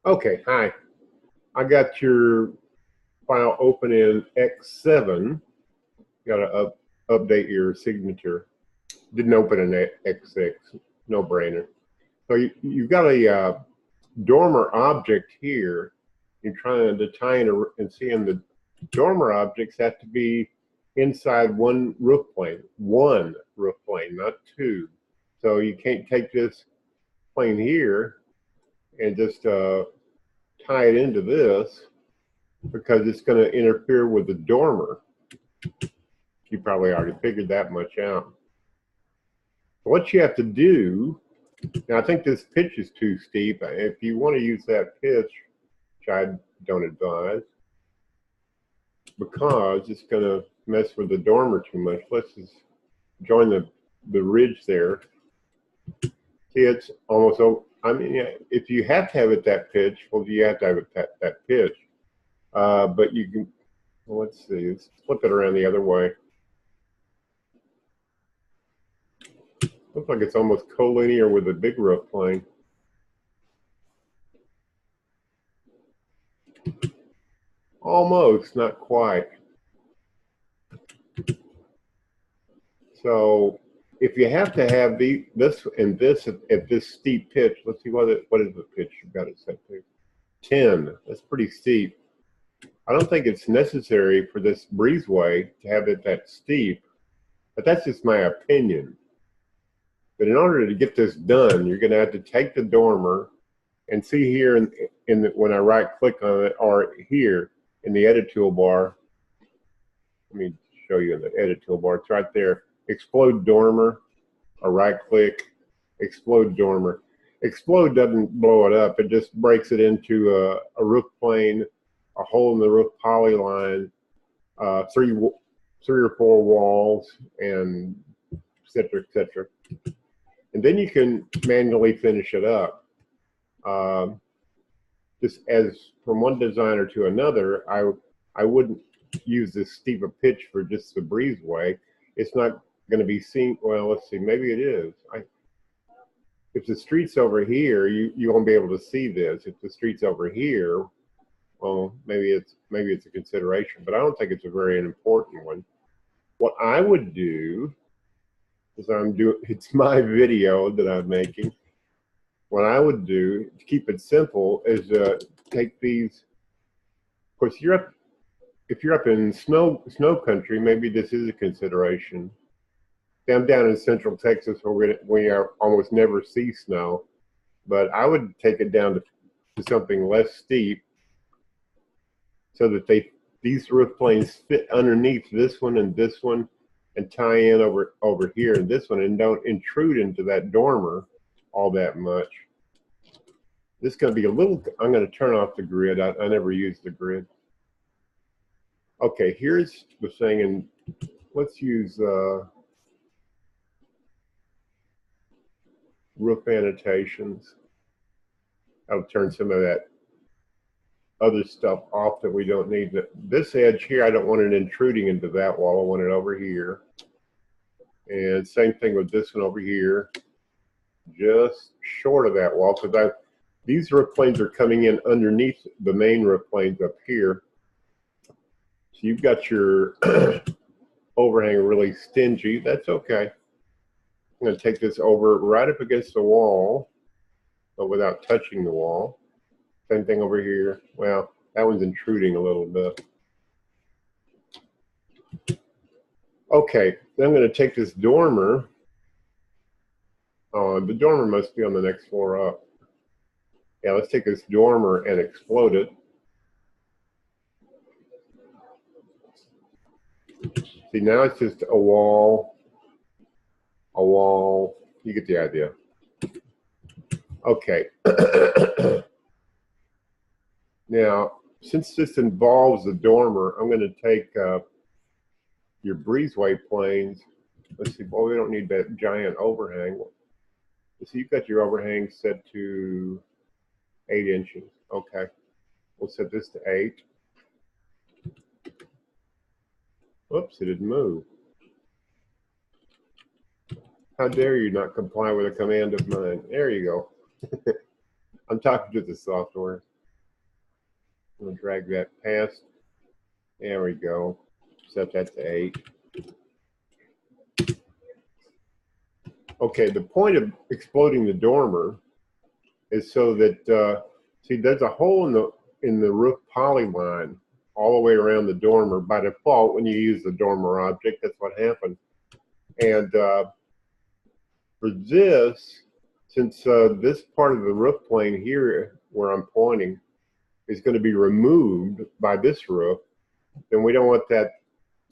Okay, hi. I got your file open in X7. Got to update your signature. Didn't open in X6. No brainer. So you've got a dormer object here. You're trying to tie in and seeing the dormer objects have to be inside one roof plane. One roof plane, not two. So you can't take this plane here and just tie it into this, because it's going to interfere with the dormer. You probably already figured that much out. What you have to do, now I think this pitch is too steep. If you want to use that pitch, which I don't advise, because it's going to mess with the dormer too much. Let's just join the ridge there. See, it's almost, I mean, if you have to have it that pitch, well, you have to have it that pitch. But you can, well, let's see, let's flip it around the other way. Looks like it's almost collinear with a big roof plane. Almost, not quite. So if you have to have this and this at this steep pitch, let's see what is the pitch you've got it set to? 10. That's pretty steep. I don't think it's necessary for this breezeway to have it that steep, but that's just my opinion. But in order to get this done, you're going to have to take the dormer and see here when I right click on it, or here in the edit toolbar. Let me show you in the edit toolbar. It's right there. Explode dormer, or right click, explode dormer. Explode doesn't blow it up. It just breaks it into a roof plane, a hole in the roof polyline, three or four walls, and et cetera, et cetera. And then you can manually finish it up. Just as from one designer to another, I wouldn't use this steep a pitch for just the breezeway. It's not going to be seen. Well, let's see, maybe it is. If the street's over here, you won't be able to see this. If the street's over here, well, maybe it's a consideration, but I don't think it's a very important one. What I would do is it's my video that I'm making. What I would do to keep it simple is take these. Of course, if you're up in snow country, maybe this is a consideration. I'm down in central Texas where we almost never see snow, but I would take it down to something less steep, so that these roof planes fit underneath this one and tie in over here and this one, and don't intrude into that dormer all that much. This is going to be a little, I'm going to turn off the grid. I never use the grid. Okay, here's the thing, and let's use roof annotations. I'll turn some of that other stuff off that we don't need. This edge here, I don't want it intruding into that wall. I want it over here. And same thing with this one over here, just short of that wall, because these roof planes are coming in underneath the main roof planes up here. So you've got your overhang really stingy. That's okay. I'm going to take this over right up against the wall, but without touching the wall. Same thing over here. Well, that one's intruding a little bit. Okay, then I'm going to take this dormer. The dormer must be on the next floor up. Yeah, let's take this dormer and explode it. See, now it's just a wall. You get the idea. Okay. Now, since this involves the dormer, I'm going to take your breezeway planes. Let's see, well, we don't need that giant overhang. So you've got your overhang set to 8 inches. Okay. We'll set this to 8. Whoops, it didn't move. How dare you not comply with a command of mine? There you go. I'm talking to the software. I'm gonna drag that past. There we go. Set that to 8. Okay, the point of exploding the dormer is so that see, there's a hole in the roof polyline all the way around the dormer. By default, when you use the dormer object, that's what happens. And for this, since this part of the roof plane here, where I'm pointing, is going to be removed by this roof, then we don't want that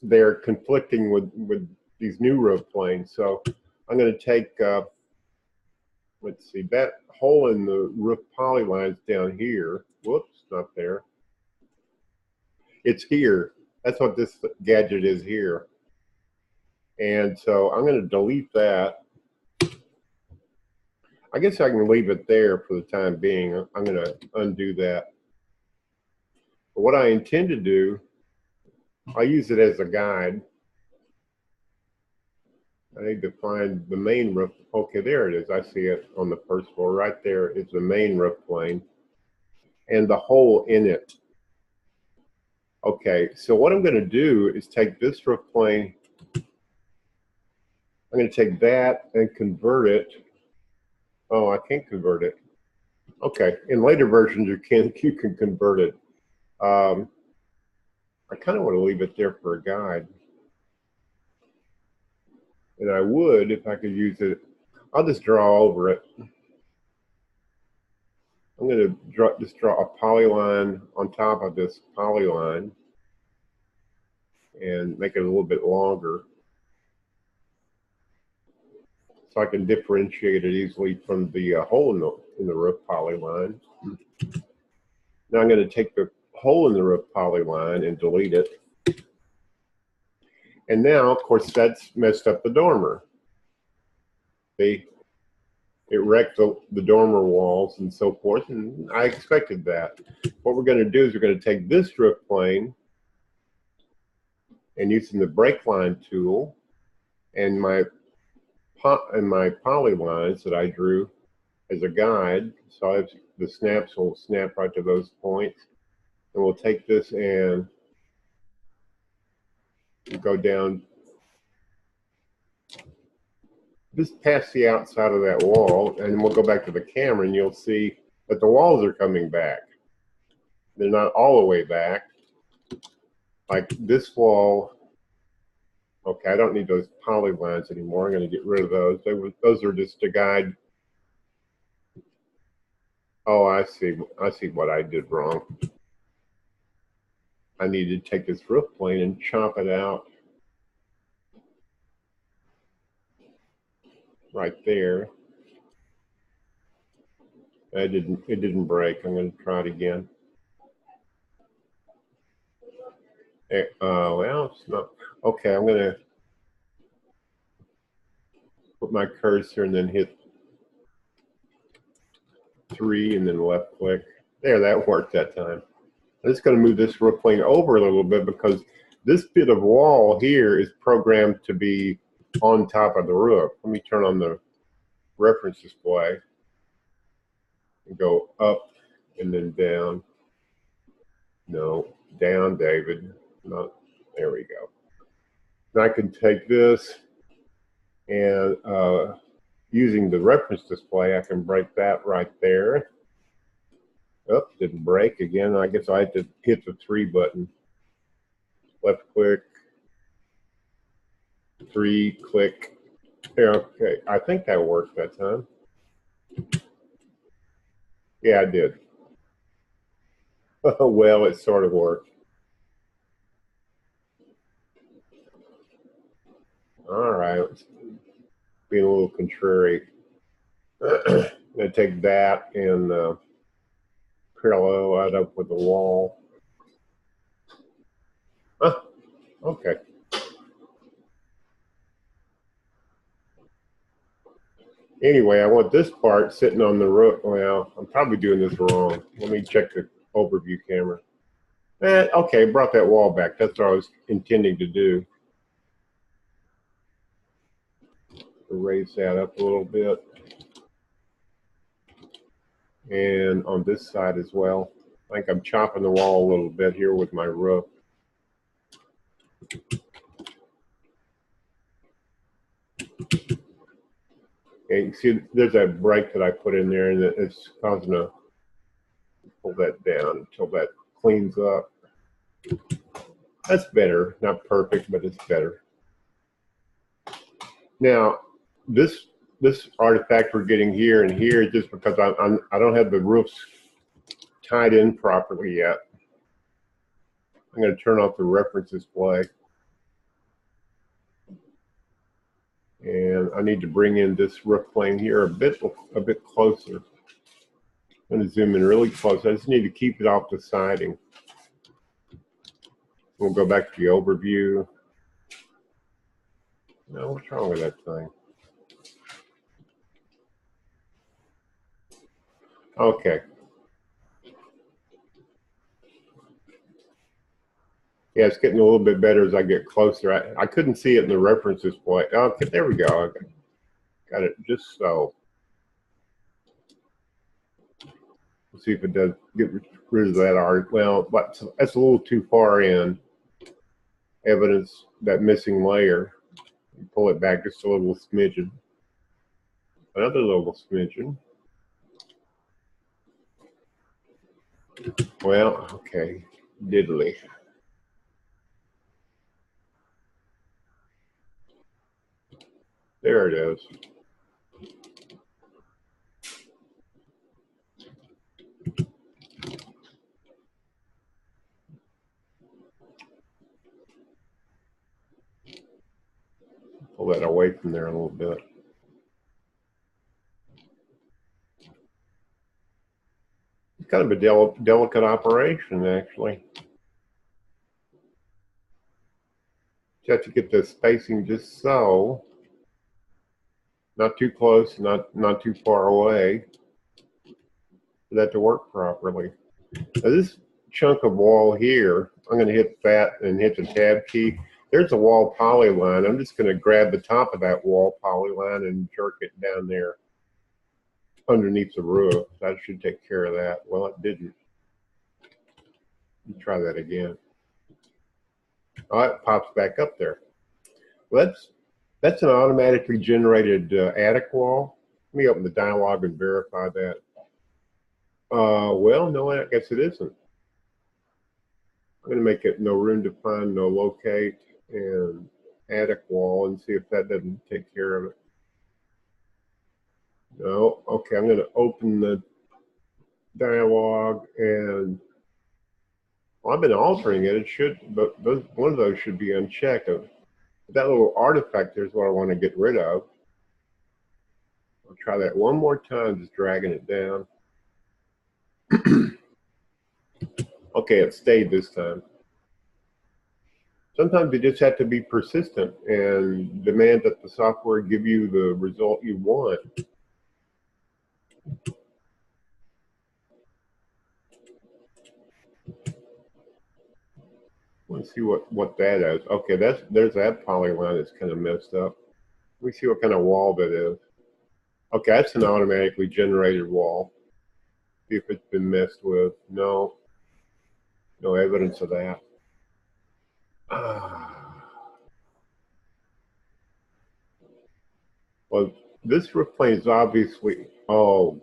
there conflicting with these new roof planes. So I'm going to take, let's see, that hole in the roof polyline is down here. Whoops, not there. It's here. That's what this gadget is here. And so I'm going to delete that. I guess I can leave it there for the time being. I'm going to undo that. But what I intend to do, I'll use it as a guide. I need to find the main roof. Okay, there it is. I see it on the first floor. Right there is the main roof plane and the hole in it. Okay, so what I'm going to do is take this roof plane. I'm going to take that and convert it. Oh, I can't convert it. Okay, in later versions you can convert it. I kind of want to leave it there for a guide. And I would if I could use it. I'll just draw over it. I'm going to just draw a polyline on top of this polyline and make it a little bit longer so I can differentiate it easily from the hole in the roof polyline. Now I'm going to take the hole in the roof polyline and delete it. And now, of course, that's messed up the dormer. See? It wrecked the dormer walls and so forth, and I expected that. What we're going to do is we're going to take this roof plane and using the break line tool and my polylines that I drew as a guide, so I have the snaps will snap right to those points, and we'll take this and go down just past the outside of that wall, and we'll go back to the camera and you'll see that the walls are coming back. They're not all the way back. Like this wall, okay, I don't need those polylines anymore. I'm going to get rid of those. Those are just to guide. Oh, I see what I did wrong. I need to take this roof plane and chop it out right there. It didn't break. I'm going to try it again. Well, it's not. Okay, I'm going to put my cursor and then hit 3 and then left click. There, that worked that time. I'm just going to move this roof plane over a little bit because this bit of wall here is programmed to be on top of the roof. Let me turn on the reference display and go up and then down. No, down, David. No, there we go. Now I can take this and using the reference display, I can break that right there. Oh, didn't break again. I guess I had to hit the 3 button. Left click, 3, click. Okay, I think that worked that time. Yeah, I did. Well, it sort of worked. All right, being a little contrary. I'm gonna take that and parallel that up with the wall. Huh, okay. Anyway, I want this part sitting on the roof. Well, I'm probably doing this wrong. Let me check the overview camera. Okay, brought that wall back. That's what I was intending to do. Raise that up a little bit. and on this side as well. I think I'm chopping the wall a little bit here with my roof. And you see there's that break that I put in there, and it's causing to pull that down until that cleans up. That's better. Not perfect, but it's better. Now, this artifact we're getting here and here is just because I don't have the roofs tied in properly yet. I'm going to turn off the reference display. And I need to bring in this roof plane here a bit closer. I'm going to zoom in really close. I just need to keep it off the siding. We'll go back to the overview. No, what's wrong with that thing? Okay. Yeah, it's getting a little bit better as I get closer. I couldn't see it in the reference display. Okay, there we go. Got it just so. Let's see if it does get rid of that art. Well, but that's a little too far in. Evidence that missing layer. Pull it back just a little smidgen. Another little smidgen. Well, okay, diddly. There it is. Pull that away from there a little bit. It's kind of a delicate operation, actually. You have to get the spacing just so. Not too close, not too far away for that to work properly. Now this chunk of wall here, I'm going to hit that and hit the tab key. There's a wall polyline. I'm just going to grab the top of that wall polyline and jerk it down there underneath the roof. That should take care of that. Well, it didn't. Try that again. Oh, it pops back up there. Well, that's an automatically generated attic wall. Let me open the dialog and verify that. Well, no, I guess it isn't. I'm going to make it no room to find, no locate, and attic wall and see if that doesn't take care of it. No, okay, I'm going to open the dialog and well, I've been altering it. It should, but one of those should be unchecked. That little artifact there is what I want to get rid of. I'll try that one more time, just dragging it down. Okay, it stayed this time. Sometimes you just have to be persistent and demand that the software give you the result you want. Let's see what that is. Okay, there's that polyline that's kind of messed up. Let me see what kind of wall that is. Okay, that's an automatically generated wall. See if it's been messed with. No evidence of that. Well, this roof plane is obviously, oh,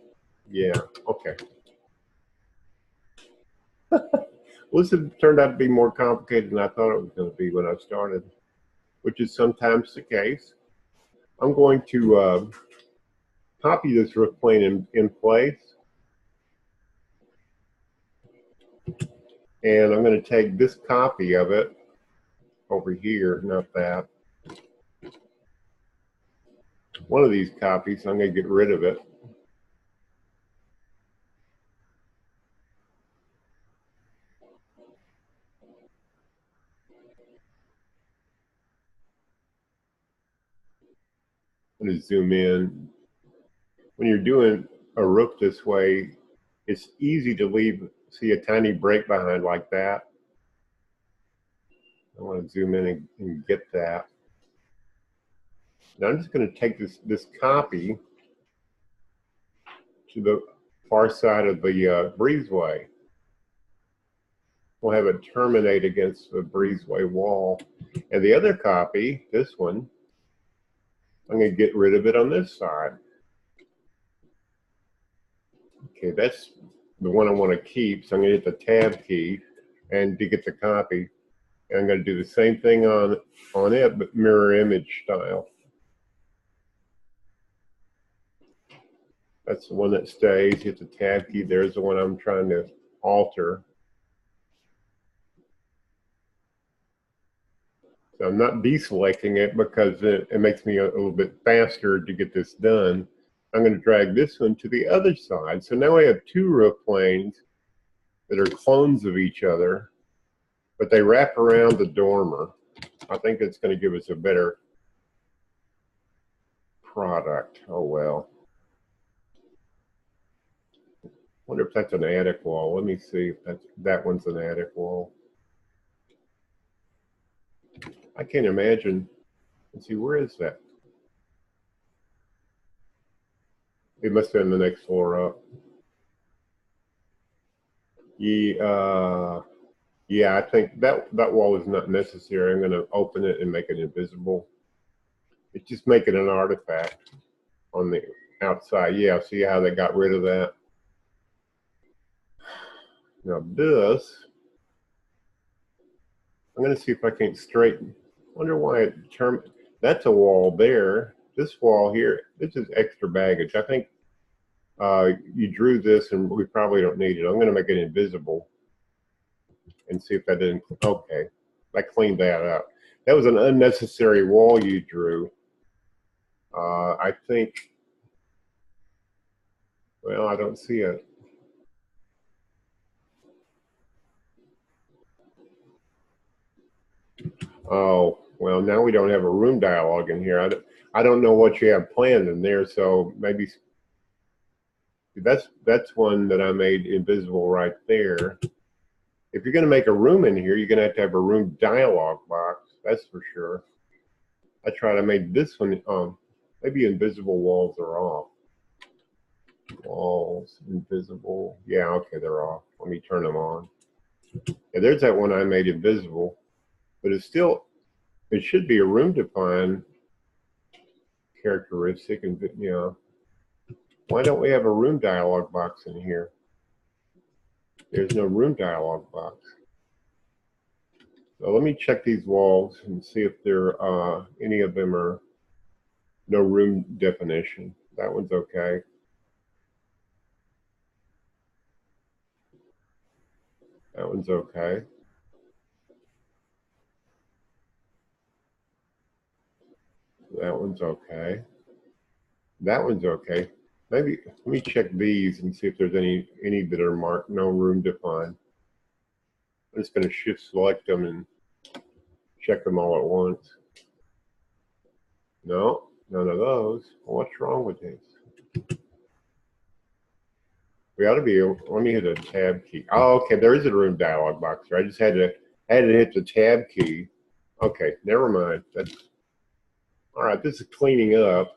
yeah, okay. Well, this turned out to be more complicated than I thought it was going to be when I started, which is sometimes the case. I'm going to copy this roof plane in place. And I'm going to take this copy of it over here, not that. One of these copies, I'm going to get rid of it. I'm going to zoom in. When you're doing a roof this way, it's easy to see a tiny break behind like that. I want to zoom in and get that. Now I'm just going to take this copy to far side of the breezeway. We'll have it terminate against the breezeway wall. And the other copy, this one, I'm going to get rid of it on this side. Okay, that's the one I want to keep. So I'm going to hit the tab key and to get the copy. And I'm going to do the same thing on it, but mirror image style. That's the one that stays. Hit the tab key. There's the one I'm trying to alter. So I'm not deselecting it because it makes me a little bit faster to get this done. I'm going to drag this one to the other side. So now I have two roof planes that are clones of each other, but they wrap around the dormer. I think it's going to give us a better product. Oh well. Wonder if that's an attic wall. Let me see if that one's an attic wall. I can't imagine. Let's see, where is that? It must have been the next floor up. Yeah, I think that wall is not necessary. I'm going to open it and make it invisible. It's just making an artifact on the outside. Yeah, see how they got rid of that? Now this, I'm going to see if I can't straighten. Wonder why it that's a wall there. This wall here, this is extra baggage. I think you drew this and we probably don't need it. I'm going to make it invisible and see if that didn't. Okay, I cleaned that up. That was an unnecessary wall you drew. I think, well, I don't see it. Oh, well, now we don't have a room dialogue in here. I don't know what you have planned in there, so maybe that's one that I made invisible right there. If you're going to make a room in here, you're going to have a room dialogue box. That's for sure. I try to make this one. Maybe invisible walls are off. Walls invisible. Yeah, okay, they're off. Let me turn them on. Yeah, there's that one I made invisible, but it's still. It should be a room defined characteristic, and you know, why don't we have a room dialog box in here? There's no room dialog box. So let me check these walls and see if there any of them are no room definition. That one's okay. That one's okay. That one's okay. That one's okay. Maybe let me check these and see if there's any that are marked no room defined. I'm just going to shift select them and check them all at once. No, none of those. What's wrong with these? We ought to be able, let me hit a tab key. Oh, okay, there is a room dialog box here. I just had to hit the tab key. Okay, never mind. That's all right. This is cleaning up.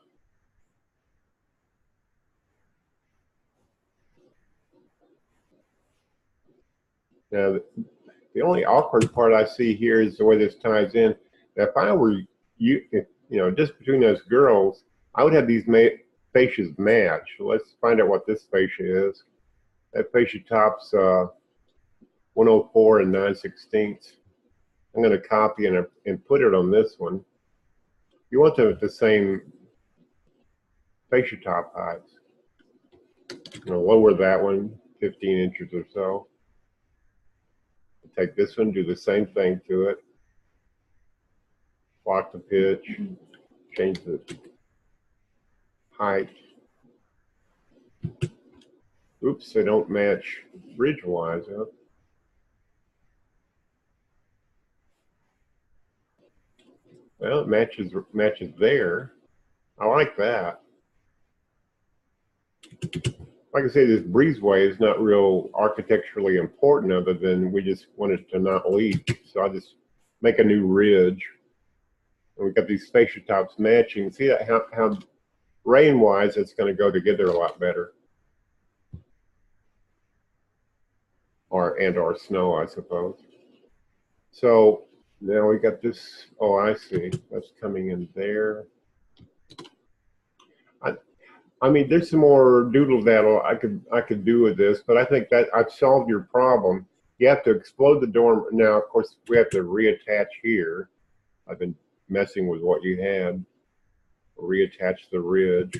Now, the only awkward part I see here is the way this ties in. Now, if I were you, just between those girls, I would have these fascias match. So let's find out what this fascia is. That fascia top's 104 and 9/16. I'm going to copy and put it on this one. You want them at the same fascia top heights. I'm going to lower that one 15 inches or so. Take this one, do the same thing to it. Lock the pitch, change the height. Oops, they don't match bridge-wise. Huh? Well, it matches there. I like that. Like I say, this breezeway is not real architecturally important other than we just want it to not leak. So I just make a new ridge. And we've got these fascia tops matching. See that how rain-wise it's going to go together a lot better. or snow, I suppose. So now we got this. Oh, I see. That's coming in there. I mean, there's some more doodle daddle I could do with this, but I think that I've solved your problem. You have to explode the dormer. Now, of course, we have to reattach here. I've been messing with what you had. Reattach the ridge.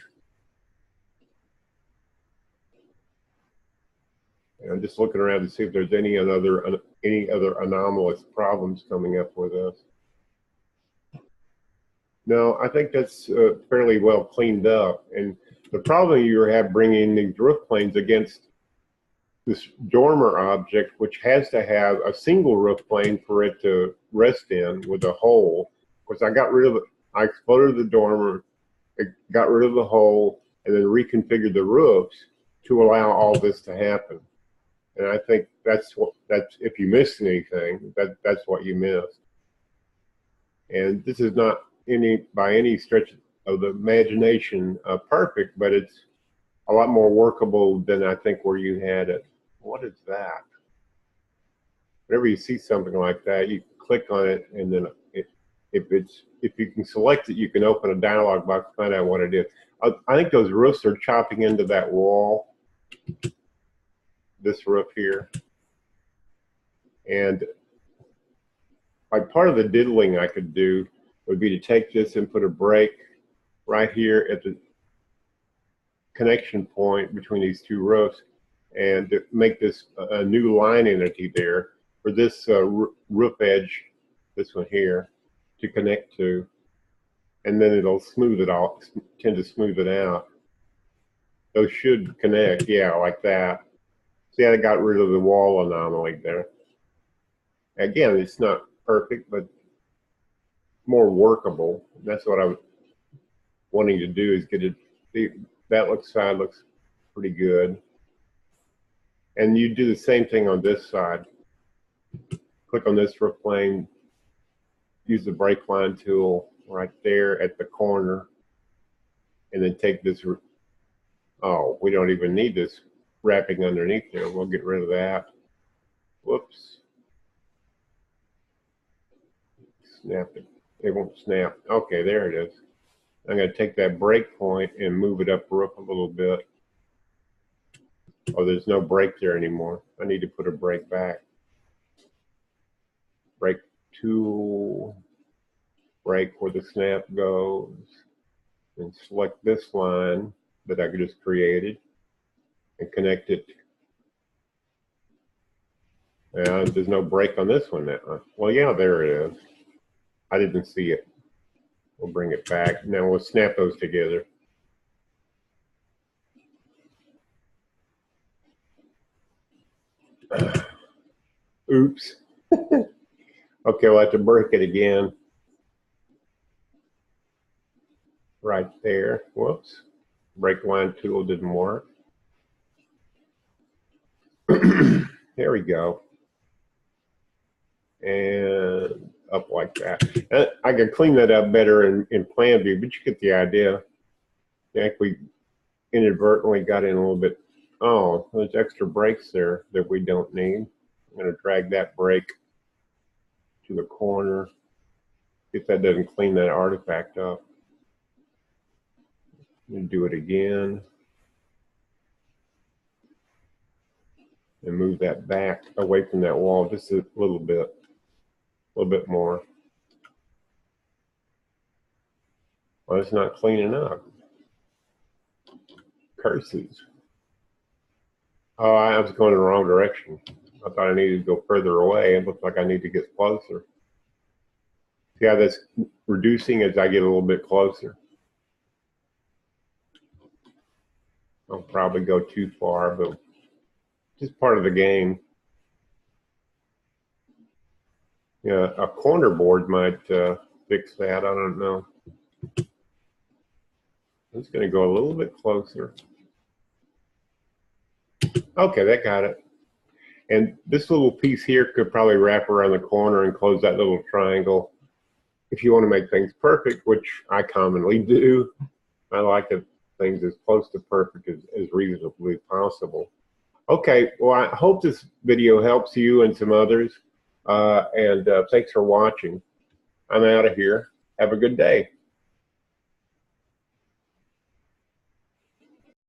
And I'm just looking around to see if there's any other anomalous problems coming up with us. No, I think that's fairly well cleaned up. And the problem you have bringing these roof planes against this dormer object, which has to have a single roof plane for it to rest in with a hole. Of course, I exploded the dormer, got rid of the hole, and then reconfigured the roofs to allow all this to happen. And I think that's if you missed anything, that's what you missed. And this is not by any stretch of the imagination perfect, but it's a lot more workable than I think where you had it. What is that? Whenever you see something like that, you click on it, and then if you can select it, you can open a dialog box, find out what it is. I think those roofs are chopping into that wall. This roof here, and like part of the diddling I could do would be to take this and put a break right here at the connection point between these two roofs, and to make this a new line entity there for this roof edge, this one here, to connect to, and then it'll smooth it all, tend to smooth it out. Those should connect, yeah, like that. See, I got rid of the wall anomaly there. Again, it's not perfect, but more workable. That's what I was wanting to do, is get it. That side looks pretty good. And you do the same thing on this side. Click on this roof plane, use the break line tool right there at the corner, and then take this. Oh, we don't even need this wrapping underneath there. We'll get rid of that. Whoops. Snap it. It won't snap. Okay, there it is. I'm going to take that break point and move it up a little bit. Oh, there's no break there anymore. I need to put a break back. Break tool. Break where the snap goes. And select this line that I just created and connect it. And there's no break on this one now. Well, yeah, there it is. I didn't see it. We'll bring it back. Now we'll snap those together. Oops. Okay, we'll have to break it again. Right there. Whoops. Break line tool didn't work. There we go. And up like that. I can clean that up better in plan view, but you get the idea. I think we inadvertently got in a little bit. Oh, there's extra brakes there that we don't need. I'm going to drag that brake to the corner. If that doesn't clean that artifact up. I'm do it again. And move that back away from that wall just a little bit more. Well, it's not cleaning up. Curses. Oh, I was going in the wrong direction. I thought I needed to go further away. It looks like I need to get closer. See how that's reducing as I get a little bit closer. I'll probably go too far, but just part of the game. Yeah, a corner board might fix that. I don't know. I'm just going to go a little bit closer. Okay, that got it. And this little piece here could probably wrap around the corner and close that little triangle. If you want to make things perfect, which I commonly do, I like things as close to perfect as reasonably possible. Okay, well, I hope this video helps you and some others. And thanks for watching. I'm out of here. Have a good day.